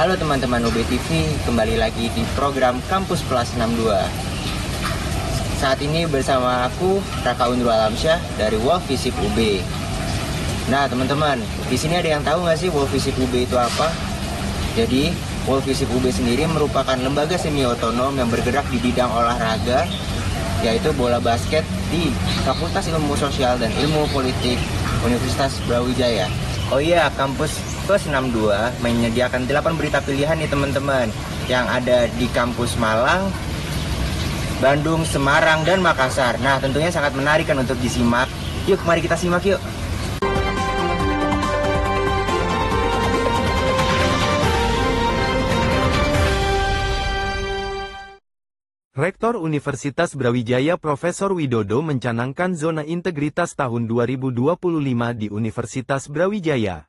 Halo teman-teman UB TV, kembali lagi di program Kampus Plus 62. Saat ini bersama aku Raka Undru Alamsyah dari Wolf Visip UB. Nah teman-teman, di sini ada yang tahu nggak sih Wolf Visip UB itu apa? Jadi Wolf Visip UB sendiri merupakan lembaga semi otonom yang bergerak di bidang olahraga, yaitu bola basket di Fakultas Ilmu Sosial dan Ilmu Politik Universitas Brawijaya. Oh iya, kampus Plus 62 menyediakan 8 berita pilihan nih teman-teman, yang ada di kampus Malang, Bandung, Semarang, dan Makassar. Nah tentunya sangat menarik kan untuk disimak. Yuk mari kita simak yuk. Rektor Universitas Brawijaya Profesor Widodo mencanangkan zona integritas tahun 2025 di Universitas Brawijaya.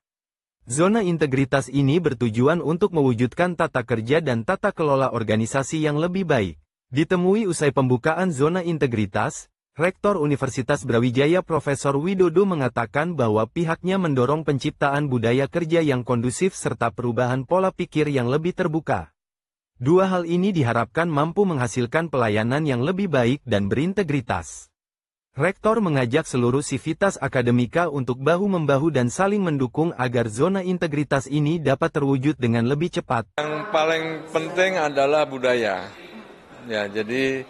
Zona integritas ini bertujuan untuk mewujudkan tata kerja dan tata kelola organisasi yang lebih baik. Ditemui usai pembukaan zona integritas, Rektor Universitas Brawijaya Profesor Widodo mengatakan bahwa pihaknya mendorong penciptaan budaya kerja yang kondusif serta perubahan pola pikir yang lebih terbuka. Dua hal ini diharapkan mampu menghasilkan pelayanan yang lebih baik dan berintegritas. Rektor mengajak seluruh sivitas akademika untuk bahu-membahu dan saling mendukung agar zona integritas ini dapat terwujud dengan lebih cepat. Yang paling penting adalah budaya. Ya, jadi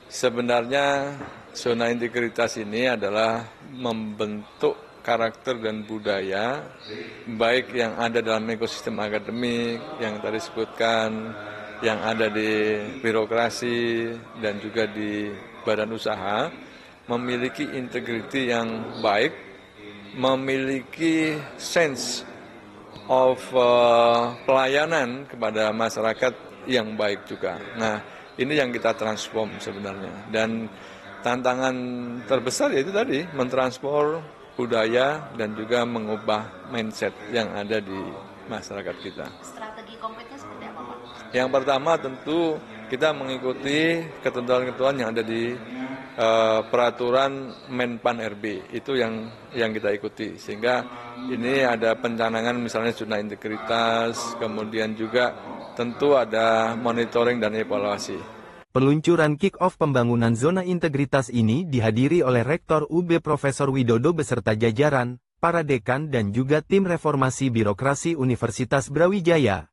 sebenarnya zona integritas ini adalah membentuk karakter dan budaya, baik yang ada dalam ekosistem akademik, yang tadi disebutkan, yang ada di birokrasi, dan juga di badan usaha, memiliki integriti yang baik, memiliki sense of pelayanan kepada masyarakat yang baik juga. Nah, ini yang kita transform sebenarnya. Dan tantangan terbesar yaitu tadi, mentransform budaya dan juga mengubah mindset yang ada di masyarakat kita. Strategi konkretnya seperti apa, Pak? Yang pertama tentu kita mengikuti ketentuan-ketentuan yang ada di peraturan Menpan RB, itu yang kita ikuti, sehingga ini ada pencanangan misalnya zona integritas, kemudian juga tentu ada monitoring dan evaluasi. Peluncuran kick-off pembangunan zona integritas ini dihadiri oleh Rektor UB Profesor Widodo beserta jajaran, para dekan dan juga tim reformasi birokrasi Universitas Brawijaya.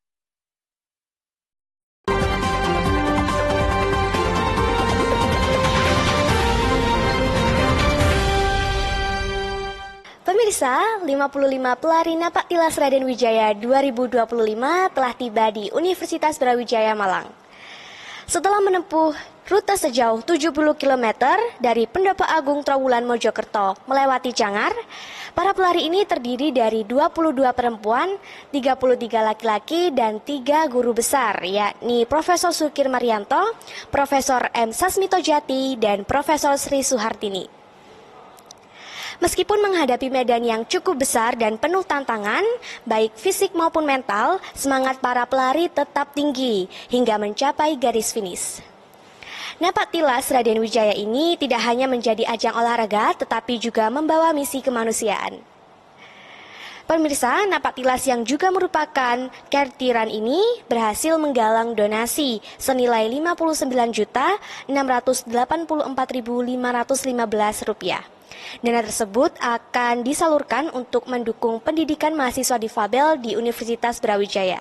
Pemirsa, 55 pelari Napaktilas Raden Wijaya 2025 telah tiba di Universitas Brawijaya Malang. Setelah menempuh rute sejauh 70 km dari Pendopo Agung Trowulan Mojokerto melewati Cangar, para pelari ini terdiri dari 22 perempuan, 33 laki-laki, dan 3 guru besar, yakni Profesor Sukir Marianto, Profesor M. Sasmito Jati, dan Profesor Sri Suhartini. Meskipun menghadapi medan yang cukup besar dan penuh tantangan, baik fisik maupun mental, semangat para pelari tetap tinggi hingga mencapai garis finish. Napaktilas Raden Wijaya ini tidak hanya menjadi ajang olahraga, tetapi juga membawa misi kemanusiaan. Pemirsa, Napaktilas yang juga merupakan kertiran ini berhasil menggalang donasi senilai Rp59.684.515. Dana tersebut akan disalurkan untuk mendukung pendidikan mahasiswa difabel di Universitas Brawijaya.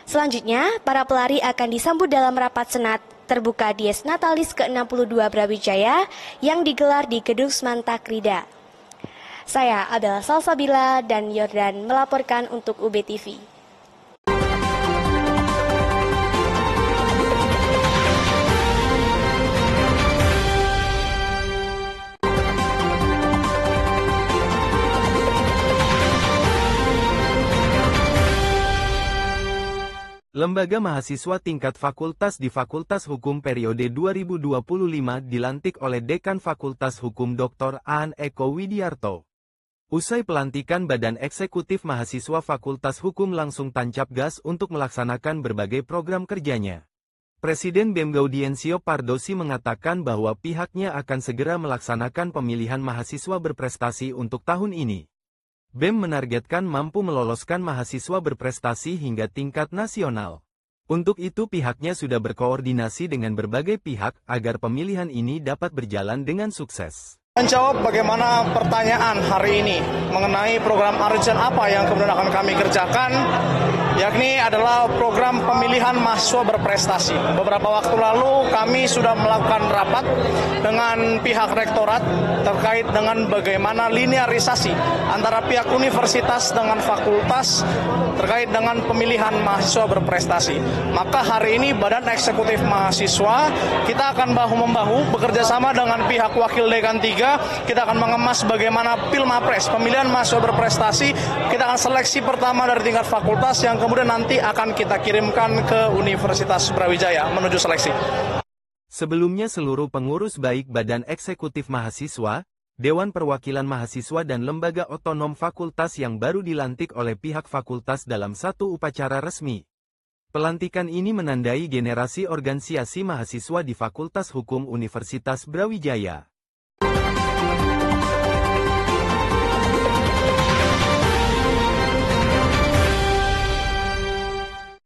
Selanjutnya, para pelari akan disambut dalam rapat senat terbuka Dies Natalis ke-62 Brawijaya yang digelar di Gedung Smantakrida. Saya Abel Salsabila dan Yordan melaporkan untuk UB TV. Lembaga mahasiswa tingkat fakultas di Fakultas Hukum periode 2025 dilantik oleh Dekan Fakultas Hukum Dr. Aan Eko Widiarto. Usai pelantikan Badan Eksekutif Mahasiswa Fakultas Hukum langsung tancap gas untuk melaksanakan berbagai program kerjanya. Presiden BEM Gaudiensio Pardosi mengatakan bahwa pihaknya akan segera melaksanakan pemilihan mahasiswa berprestasi untuk tahun ini. BEM menargetkan mampu meloloskan mahasiswa berprestasi hingga tingkat nasional. Untuk itu pihaknya sudah berkoordinasi dengan berbagai pihak agar pemilihan ini dapat berjalan dengan sukses. Menjawab bagaimana pertanyaan hari ini mengenai program urgent apa yang kemudian akan kami kerjakan, yakni adalah program pemilihan mahasiswa berprestasi. Beberapa waktu lalu kami sudah melakukan rapat dengan pihak rektorat terkait dengan bagaimana linearisasi antara pihak universitas dengan fakultas terkait dengan pemilihan mahasiswa berprestasi. Maka hari ini Badan Eksekutif Mahasiswa kita akan bahu-membahu bekerja sama dengan pihak Wakil Dekan 3. Kita akan mengemas bagaimana Pilmapres, pemilihan mahasiswa berprestasi. Kita akan seleksi pertama dari tingkat fakultas yang kemudian nanti akan kita kirimkan ke Universitas Brawijaya menuju seleksi. Sebelumnya seluruh pengurus baik Badan Eksekutif Mahasiswa, Dewan Perwakilan Mahasiswa dan lembaga otonom fakultas yang baru dilantik oleh pihak fakultas dalam satu upacara resmi. Pelantikan ini menandai generasi organisasi mahasiswa di Fakultas Hukum Universitas Brawijaya.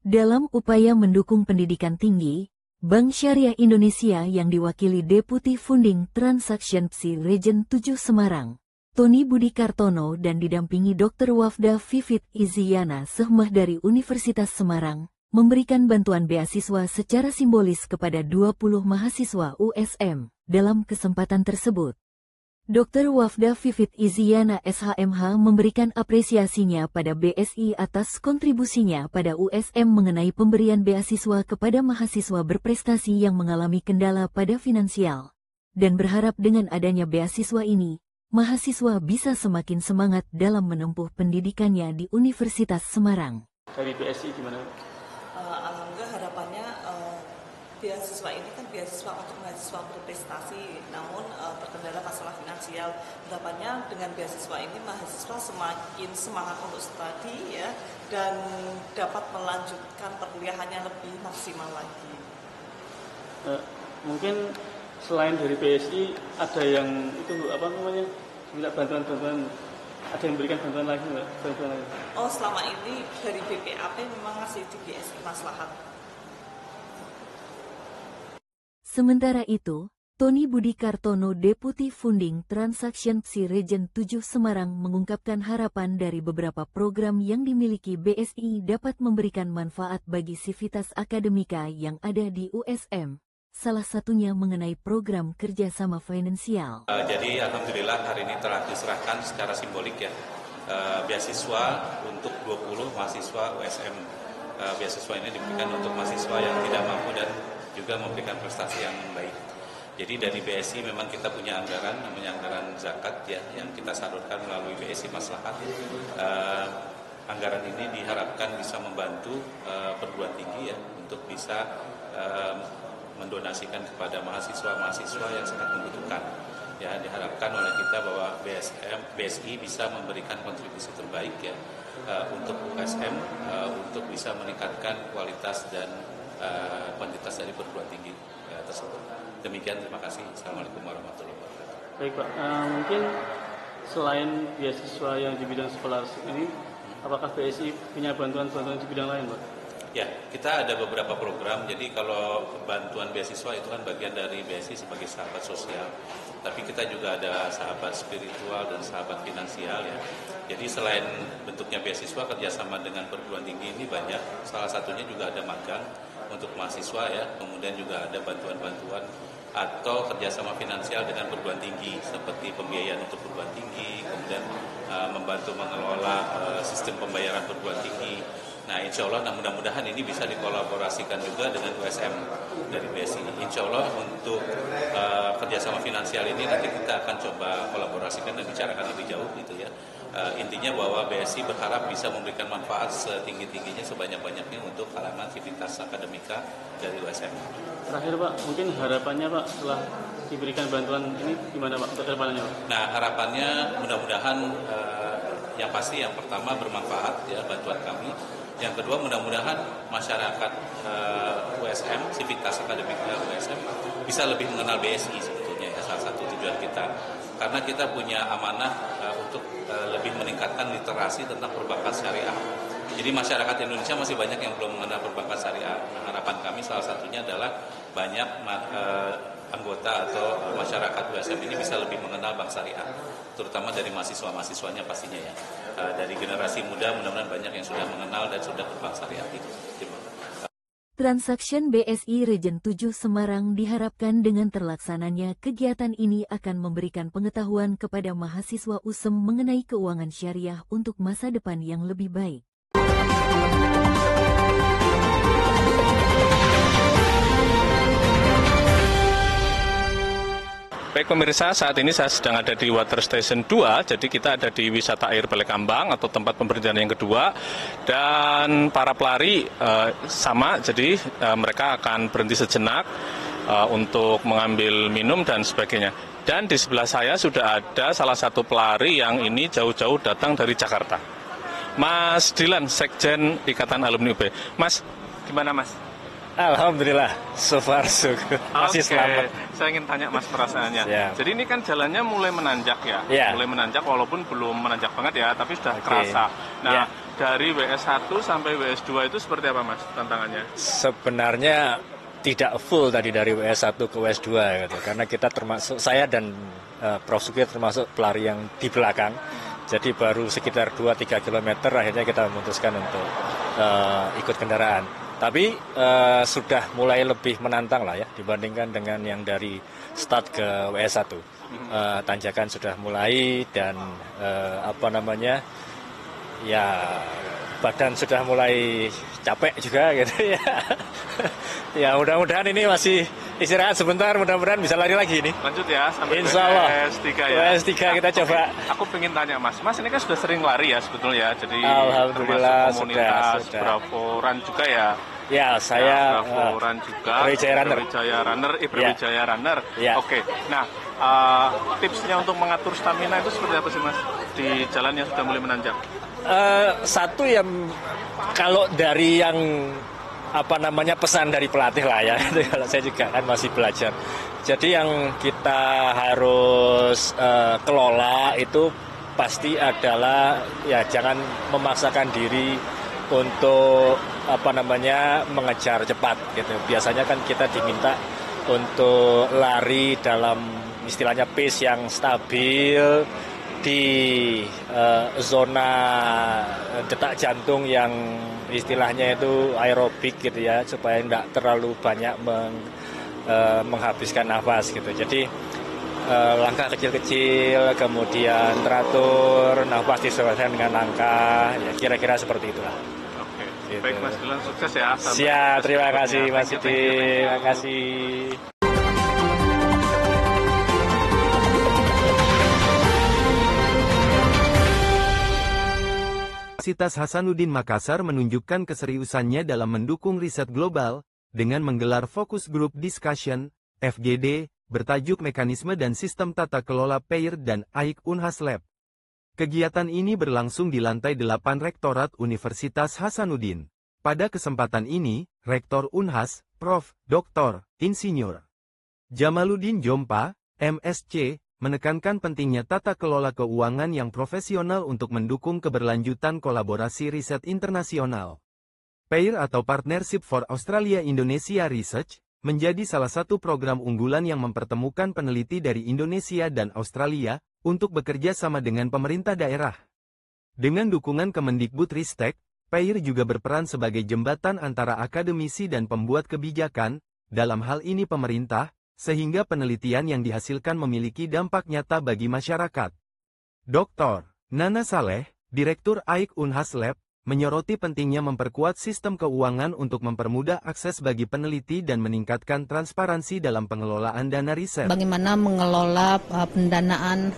Dalam upaya mendukung pendidikan tinggi, Bank Syariah Indonesia yang diwakili Deputi Funding Transaction PSI Region 7 Semarang, Tony Budi Kartono dan didampingi Dr. Wafda Vivit Iziana Sehmah dari Universitas Semarang, memberikan bantuan beasiswa secara simbolis kepada 20 mahasiswa USM. Dalam kesempatan tersebut, Dr. Wafda Vivit Iziana SHMH memberikan apresiasinya pada BSI atas kontribusinya pada USM mengenai pemberian beasiswa kepada mahasiswa berprestasi yang mengalami kendala pada finansial, dan berharap dengan adanya beasiswa ini, mahasiswa bisa semakin semangat dalam menempuh pendidikannya di Universitas Semarang. Dari BSI gimana? Alhamdulillah harapannya beasiswa ini kan beasiswa untuk mahasiswa berprestasi, namun terkendala masalah finansial. Harapannya dengan beasiswa ini mahasiswa semakin semangat untuk studi ya, dan dapat melanjutkan perkuliahannya lebih maksimal lagi. Mungkin selain dari BSI ada yang itu apa namanya, minta bantuan-bantuan, ada yang memberikan bantuan lagi nggak? Bantuan lagi? Oh, selama ini dari BPAP memang masih di BSI Maslahat. Sementara itu, Tony Budi Kartono Deputi Funding Transaction PSI Region 7 Semarang mengungkapkan harapan dari beberapa program yang dimiliki BSI dapat memberikan manfaat bagi sivitas akademika yang ada di USM. Salah satunya mengenai program kerjasama finansial. Jadi alhamdulillah hari ini telah diserahkan secara simbolik ya, beasiswa untuk 20 mahasiswa USM. Beasiswa ini diberikan untuk mahasiswa yang tidak mampu dan juga memberikan prestasi yang baik. Jadi dari BSI memang kita punya anggaran, namanya anggaran zakat ya, yang kita salurkan melalui BSI Maslahat. Anggaran ini diharapkan bisa membantu perguruan tinggi ya, untuk bisa mendonasikan kepada mahasiswa-mahasiswa yang sangat membutuhkan. Ya, diharapkan oleh kita bahwa BSI bisa memberikan kontribusi terbaik ya, untuk USM, untuk bisa meningkatkan kualitas dan kuantitas dari perguruan tinggi tersebut. Demikian, terima kasih. Assalamualaikum warahmatullahi wabarakatuh. Baik Pak, mungkin selain beasiswa yang di bidang scholarship ini, apakah BSI punya bantuan-bantuan di bidang lain Pak? Ya, kita ada beberapa program. Jadi kalau bantuan beasiswa itu kan bagian dari BSI sebagai sahabat sosial. Tapi kita juga ada sahabat spiritual dan sahabat finansial ya. Jadi selain bentuknya beasiswa, kerjasama dengan perguruan tinggi ini banyak. Salah satunya juga ada magang untuk mahasiswa ya. Kemudian juga ada bantuan-bantuan atau kerjasama finansial dengan perguruan tinggi seperti pembiayaan untuk perguruan tinggi, kemudian membantu mengelola sistem pembayaran perguruan tinggi. Nah, insya Allah mudah-mudahan ini bisa dikolaborasikan juga dengan USM dari BSI. Insya Allah untuk kerjasama finansial ini nanti kita akan coba kolaborasikan dan bicarakan lebih jauh gitu ya. Intinya bahwa BSI berharap bisa memberikan manfaat setinggi-tingginya, sebanyak-banyaknya untuk kalangan sivitas akademika dari USM. Terakhir Pak, mungkin harapannya Pak setelah diberikan bantuan ini gimana Pak untuk kedepannya Pak? Nah, harapannya mudah-mudahan yang pasti yang pertama bermanfaat ya bantuan kami. Yang kedua mudah-mudahan masyarakat USM, sivitas akademika USM bisa lebih mengenal BSI sebetulnya ya, salah satu tujuan kita. karena kita punya amanah untuk lebih meningkatkan literasi tentang perbankan syariah. Jadi masyarakat Indonesia masih banyak yang belum mengenal perbankan syariah. Nah, harapan kami salah satunya adalah banyak anggota atau masyarakat USM ini bisa lebih mengenal bank syariah, terutama dari mahasiswa-mahasiswanya pastinya ya. Dari generasi muda mudah-mudahan banyak yang sudah mengenal dan sudah berbank syariah itu. Transaction BSI Region 7 Semarang diharapkan dengan terlaksananya kegiatan ini akan memberikan pengetahuan kepada mahasiswa USM mengenai keuangan syariah untuk masa depan yang lebih baik. Baik pemirsa, saat ini saya sedang ada di Water Station 2, jadi kita ada di wisata air Balekambang atau tempat pemberdayaan yang kedua. Dan para pelari sama, jadi mereka akan berhenti sejenak untuk mengambil minum dan sebagainya. Dan di sebelah saya sudah ada salah satu pelari yang ini jauh-jauh datang dari Jakarta. Mas Dilan, Sekjen Ikatan Alumni UB. Mas, gimana Mas? Alhamdulillah, so far so good. Masih selamat. Saya ingin tanya Mas perasaannya. Yeah. Jadi ini kan jalannya mulai menanjak ya, mulai menanjak walaupun belum menanjak banget ya, tapi sudah terasa. Nah, dari WS1 sampai WS2 itu seperti apa Mas tantangannya? Sebenarnya tidak full tadi dari WS1 ke WS2 gitu, karena kita termasuk, saya dan Prof. Suki termasuk pelari yang di belakang. Jadi baru sekitar 2-3 km akhirnya kita memutuskan untuk ikut kendaraan. Tapi sudah mulai lebih menantang lah ya dibandingkan dengan yang dari start ke WS1. Tanjakan sudah mulai dan badan sudah mulai capek juga gitu ya. Ya mudah-mudahan ini masih istirahat sebentar, mudah-mudahan bisa lari lagi ini. Lanjut ya sampai Insya Allah. WS3 ya. WS3 kita coba. Aku pengen tanya Mas ini kan sudah sering lari ya sebetulnya, jadi Alhamdulillah termasuk komunitas sudah. Bravo Run juga ya. Ya, saya Bravo Run juga. Brawijaya Runner. Ya. Oke. Nah, tipsnya untuk mengatur stamina itu seperti apa sih Mas di jalan yang sudah mulai menanjak? Satu yang kalau dari yang pesan dari pelatih lah ya, kalau saya juga kan masih belajar. Jadi yang kita harus kelola itu pasti adalah ya jangan memaksakan diri untuk mengejar cepat gitu. Biasanya kan kita diminta untuk lari dalam istilahnya pace yang stabil di zona detak jantung yang istilahnya itu aerobik gitu ya, supaya tidak terlalu banyak menghabiskan nafas gitu. Jadi langkah kecil-kecil, kemudian teratur, nafas disesuaikan dengan langkah, ya kira-kira seperti itulah. Oke, gitu. Baik Mas Dilan, sukses ya. Siap, terima kasih Mas Siti, terima kasih. Universitas Hasanuddin Makassar menunjukkan keseriusannya dalam mendukung riset global, dengan menggelar Focus Group Discussion, FGD, bertajuk Mekanisme dan Sistem Tata Kelola PAIR dan AIK Unhas Lab. Kegiatan ini berlangsung di lantai 8 Rektorat Universitas Hasanuddin. Pada kesempatan ini, Rektor Unhas, Prof. Dr. Insinyur Jamaluddin Jompa, MSc, menekankan pentingnya tata kelola keuangan yang profesional untuk mendukung keberlanjutan kolaborasi riset internasional. PAIR atau Partnership for Australia-Indonesia Research, menjadi salah satu program unggulan yang mempertemukan peneliti dari Indonesia dan Australia, untuk bekerja sama dengan pemerintah daerah. Dengan dukungan Kemendikbudristek, PAIR juga berperan sebagai jembatan antara akademisi dan pembuat kebijakan, dalam hal ini pemerintah, sehingga penelitian yang dihasilkan memiliki dampak nyata bagi masyarakat. Dr. Nana Saleh, Direktur AIK Unhas Lab, menyoroti pentingnya memperkuat sistem keuangan untuk mempermudah akses bagi peneliti dan meningkatkan transparansi dalam pengelolaan dana riset. Bagaimana mengelola pendanaan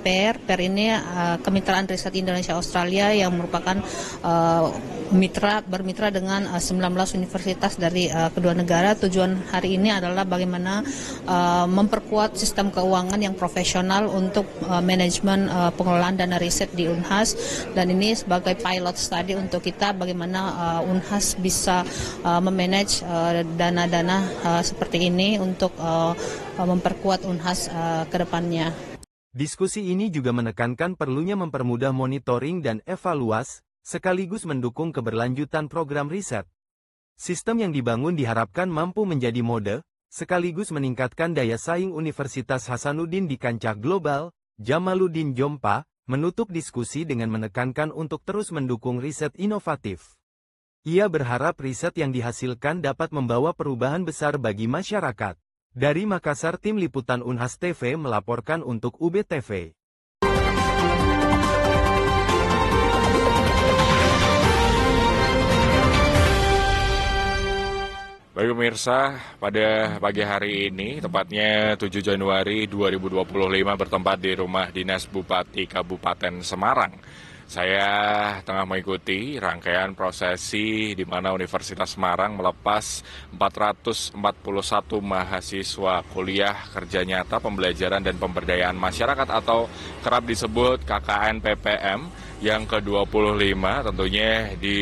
PAIR? PAIR ini Kemitraan Riset Indonesia Australia yang merupakan bermitra dengan 19 universitas dari kedua negara. Tujuan hari ini adalah bagaimana memperkuat sistem keuangan yang profesional untuk manajemen pengelolaan dana riset di Unhas, dan ini sebagai pilot study untuk kita bagaimana Unhas bisa memanage dana-dana seperti ini untuk memperkuat Unhas ke depannya. Diskusi ini juga menekankan perlunya mempermudah monitoring dan evaluasi, sekaligus mendukung keberlanjutan program riset. Sistem yang dibangun diharapkan mampu menjadi mode, sekaligus meningkatkan daya saing Universitas Hasanuddin di kancah global. Jamaluddin Jompa menutup diskusi dengan menekankan untuk terus mendukung riset inovatif. Ia berharap riset yang dihasilkan dapat membawa perubahan besar bagi masyarakat. Dari Makassar, tim liputan Unhas TV melaporkan untuk UBTV. Baik pemirsa, pada pagi hari ini, tepatnya 7 Januari 2025 bertempat di rumah dinas Bupati Kabupaten Semarang. Saya tengah mengikuti rangkaian prosesi di mana Universitas Semarang melepas 441 mahasiswa kuliah kerja nyata pembelajaran dan pemberdayaan masyarakat atau kerap disebut KKN PPM yang ke-25 tentunya di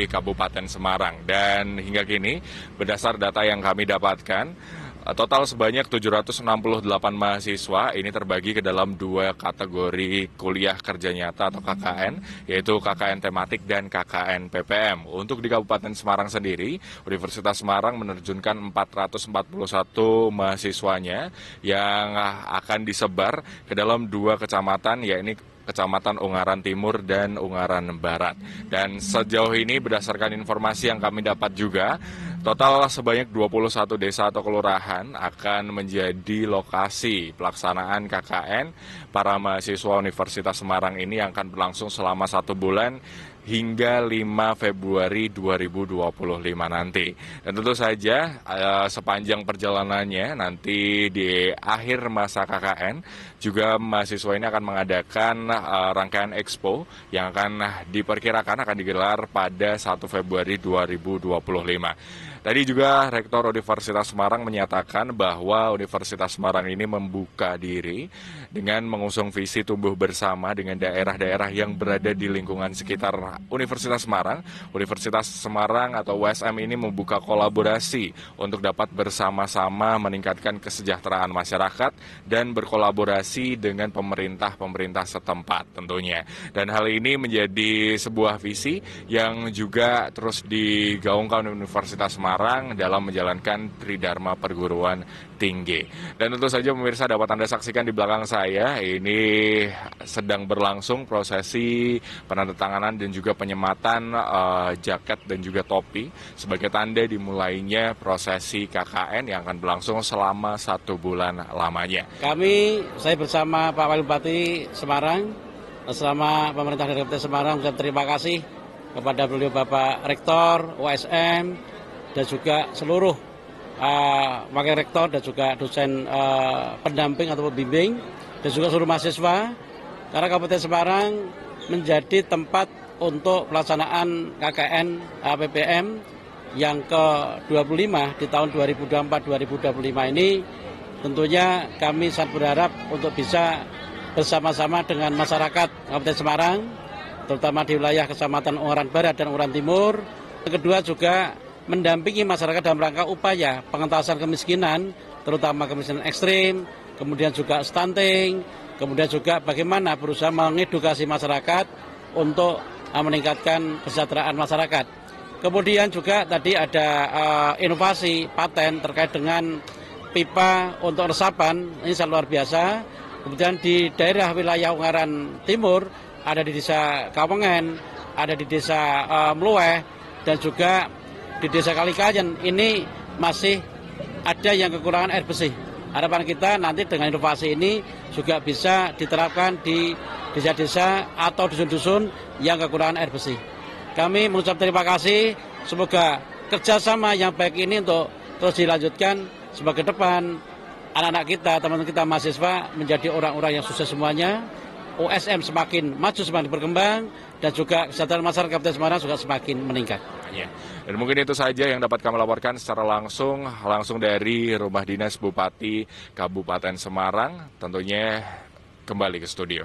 Kabupaten Semarang. Dan hingga kini berdasar data yang kami dapatkan, total sebanyak 768 mahasiswa ini terbagi ke dalam dua kategori kuliah kerja nyata atau KKN, yaitu KKN tematik dan KKN PPM. Untuk di Kabupaten Semarang sendiri, Universitas Semarang menerjunkan 441 mahasiswanya yang akan disebar ke dalam dua kecamatan, yaitu Kecamatan Ungaran Timur dan Ungaran Barat. Dan sejauh ini berdasarkan informasi yang kami dapat juga, total sebanyak 21 desa atau kelurahan akan menjadi lokasi pelaksanaan KKN para mahasiswa Universitas Semarang ini yang akan berlangsung selama 1 bulan hingga 5 Februari 2025 nanti. Dan tentu saja sepanjang perjalanannya nanti di akhir masa KKN juga mahasiswa ini akan mengadakan rangkaian expo yang akan diperkirakan akan digelar pada 1 Februari 2025. Tadi juga Rektor Universitas Semarang menyatakan bahwa Universitas Semarang ini membuka diri dengan mengusung visi tumbuh bersama dengan daerah-daerah yang berada di lingkungan sekitar Universitas Semarang. Universitas Semarang atau USM ini membuka kolaborasi untuk dapat bersama-sama meningkatkan kesejahteraan masyarakat dan berkolaborasi dengan pemerintah setempat tentunya. Dan hal ini menjadi sebuah visi yang juga terus digaungkan Universitas Semarang dalam menjalankan Tridharma Perguruan Tinggi. Dan tentu saja pemirsa dapat Anda saksikan di belakang saya, ini sedang berlangsung prosesi penandatanganan dan juga penyematan jaket dan juga topi sebagai tanda dimulainya prosesi KKN yang akan berlangsung selama 1 bulan lamanya. Saya bersama Pak Wakil Bupati Semarang, selama pemerintah daerah Kabupaten Semarang, terima kasih kepada beliau Bapak Rektor, USM, dan juga seluruh wakil rektor dan juga dosen pendamping atau pembimbing dan juga seluruh mahasiswa, karena Kabupaten Semarang menjadi tempat untuk pelaksanaan KKN PPM yang ke-25 di tahun 2024-2025 ini. Tentunya kami sangat berharap untuk bisa bersama-sama dengan masyarakat Kabupaten Semarang, terutama di wilayah Kecamatan Ungaran Barat dan Ungaran Timur. Yang kedua juga mendampingi masyarakat dalam rangka upaya pengentasan kemiskinan, terutama kemiskinan ekstrim, kemudian juga stunting, kemudian juga bagaimana berusaha mengedukasi masyarakat untuk meningkatkan kesejahteraan masyarakat. Kemudian juga tadi ada inovasi paten terkait dengan pipa untuk resapan, ini sangat luar biasa. Kemudian di daerah wilayah Ungaran Timur, ada di desa Kawengen, ada di desa Mluweh, dan juga di desa Kalikajen, ini masih ada yang kekurangan air bersih. Harapan kita nanti dengan inovasi ini juga bisa diterapkan di desa-desa atau dusun-dusun yang kekurangan air bersih. Kami mengucap terima kasih, semoga kerjasama yang baik ini untuk terus dilanjutkan sebagai depan anak-anak kita, teman-teman kita mahasiswa menjadi orang-orang yang sukses semuanya. USM semakin maju, semakin berkembang, dan juga kesejahteraan masyarakat Kabupaten Semarang juga semakin meningkat. Dan mungkin itu saja yang dapat kami laporkan secara langsung dari Rumah Dinas Bupati Kabupaten Semarang. Tentunya kembali ke studio.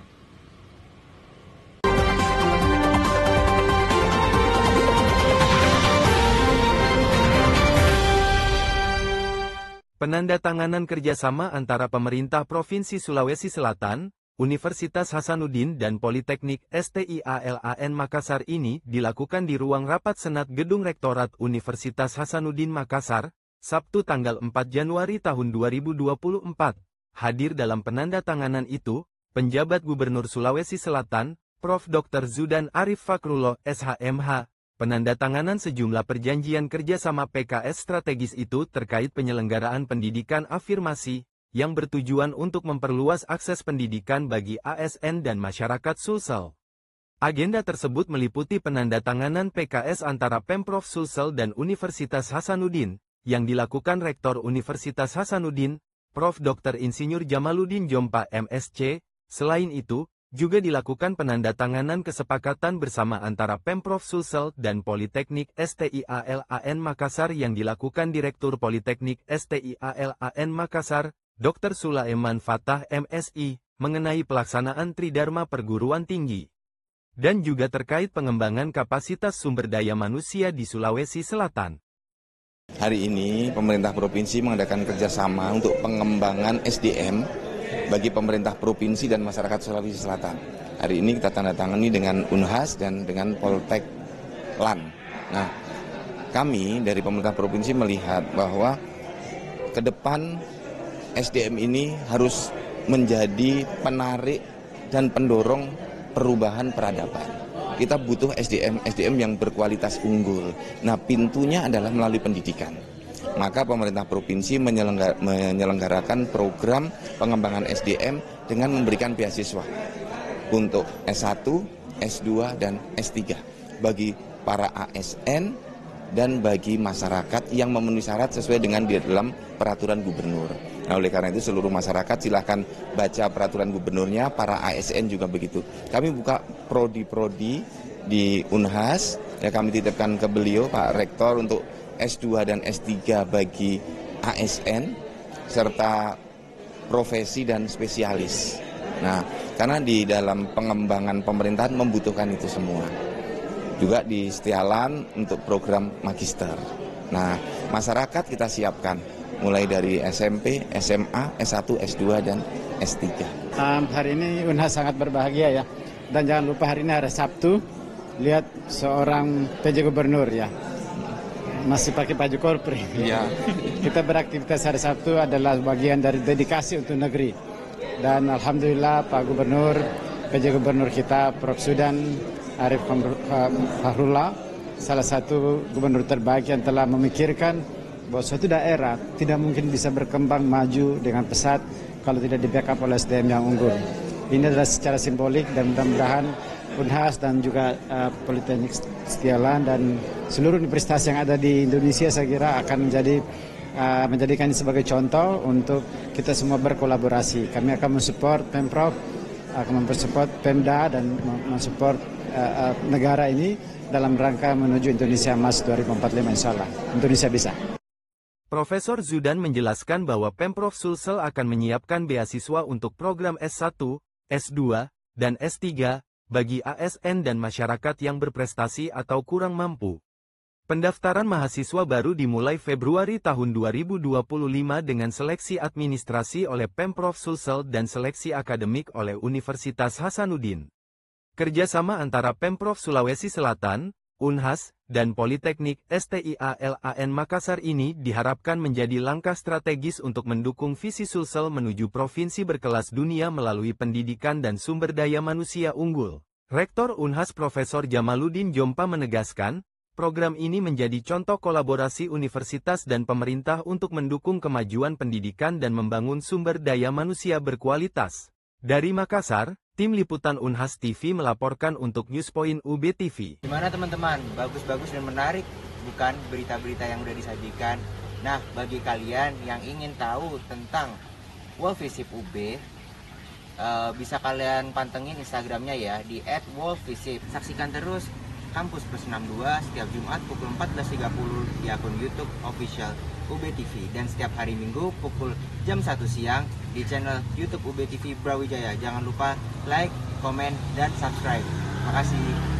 Penandatanganan kerjasama antara pemerintah Provinsi Sulawesi Selatan, Universitas Hasanuddin dan Politeknik STIALAN Makassar ini dilakukan di ruang rapat Senat Gedung Rektorat Universitas Hasanuddin Makassar, Sabtu tanggal 4 Januari tahun 2024. Hadir dalam penandatanganan itu, penjabat Gubernur Sulawesi Selatan, Prof. Dr. Zudan Arif Fakrullah, SHMH, penandatanganan sejumlah perjanjian kerjasama PKS strategis itu terkait penyelenggaraan pendidikan afirmasi, yang bertujuan untuk memperluas akses pendidikan bagi ASN dan masyarakat Sulsel. Agenda tersebut meliputi penandatanganan PKS antara Pemprov Sulsel dan Universitas Hasanuddin, yang dilakukan Rektor Universitas Hasanuddin, Prof. Dr. Insinyur Jamaluddin Jompa MSc. Selain itu, juga dilakukan penandatanganan kesepakatan bersama antara Pemprov Sulsel dan Politeknik STIALAN Makassar yang dilakukan Direktur Politeknik STIALAN Makassar, Dr. Sulaiman Fatah MSI, mengenai pelaksanaan Tridharma Perguruan Tinggi. Dan juga terkait pengembangan kapasitas sumber daya manusia di Sulawesi Selatan. Hari ini pemerintah provinsi mengadakan kerjasama untuk pengembangan SDM bagi pemerintah provinsi dan masyarakat Sulawesi Selatan. Hari ini kita tandatangani dengan Unhas dan dengan Poltek LAN. Nah, kami dari pemerintah provinsi melihat bahwa ke depan SDM ini harus menjadi penarik dan pendorong perubahan peradaban. Kita butuh SDM yang berkualitas unggul. Nah, pintunya adalah melalui pendidikan. Maka pemerintah provinsi menyelenggarakan program pengembangan SDM dengan memberikan beasiswa untuk S1, S2, dan S3 bagi para ASN dan bagi masyarakat yang memenuhi syarat sesuai dengan di dalam peraturan gubernur. Nah, oleh karena itu seluruh masyarakat silahkan baca peraturan gubernurnya, para ASN juga begitu. Kami buka prodi-prodi di Unhas, ya kami titipkan ke beliau Pak Rektor untuk S2 dan S3 bagi ASN, serta profesi dan spesialis. Nah, karena di dalam pengembangan pemerintahan membutuhkan itu semua. Juga di Setialan untuk program magister. Nah, masyarakat kita siapkan, mulai dari SMP, SMA, S1, S2, dan S3. Hari ini Unhas sangat berbahagia ya. Dan jangan lupa hari ini hari Sabtu, lihat seorang PJ Gubernur ya. Masih pakai baju korpri. Ya. Kita beraktivitas hari Sabtu adalah bagian dari dedikasi untuk negeri. Dan Alhamdulillah Pak Gubernur, PJ Gubernur kita Prof. Zudan Arif Fakrullah, salah satu gubernur terbaik yang telah memikirkan bahwa suatu daerah tidak mungkin bisa berkembang maju dengan pesat kalau tidak di-backup oleh SDM yang unggul. Ini adalah secara simbolik dan mudah-mudahan Unhas dan juga Politeknik Setialan dan seluruh universitas yang ada di Indonesia saya kira akan menjadikan ini sebagai contoh untuk kita semua berkolaborasi. Kami akan mensupport Pemprov, akan mensupport Pemda dan mensupport negara ini dalam rangka menuju Indonesia Emas 2045 insya Allah. Indonesia bisa. Profesor Zudan menjelaskan bahwa Pemprov Sulsel akan menyiapkan beasiswa untuk program S1, S2, dan S3, bagi ASN dan masyarakat yang berprestasi atau kurang mampu. Pendaftaran mahasiswa baru dimulai Februari tahun 2025 dengan seleksi administrasi oleh Pemprov Sulsel dan seleksi akademik oleh Universitas Hasanuddin. Kerjasama antara Pemprov Sulawesi Selatan, Unhas, dan Politeknik STIALAN Makassar ini diharapkan menjadi langkah strategis untuk mendukung visi Sulsel menuju provinsi berkelas dunia melalui pendidikan dan sumber daya manusia unggul. Rektor Unhas Profesor Jamaluddin Jompa menegaskan, program ini menjadi contoh kolaborasi universitas dan pemerintah untuk mendukung kemajuan pendidikan dan membangun sumber daya manusia berkualitas. Dari Makassar, tim liputan Unhas TV melaporkan untuk Newspoint UB TV. Gimana teman-teman? Bagus-bagus dan menarik, bukan berita-berita yang udah disajikan? Nah, bagi kalian yang ingin tahu tentang Worldvisip UB, bisa kalian pantengin Instagramnya ya di @worldvisip. Saksikan terus Kampus Plus 62 setiap Jumat pukul 14.30 di akun YouTube official UB TV dan setiap hari Minggu pukul jam 1 siang di channel YouTube UB TV Brawijaya. Jangan lupa like, komen, dan subscribe. Makasih.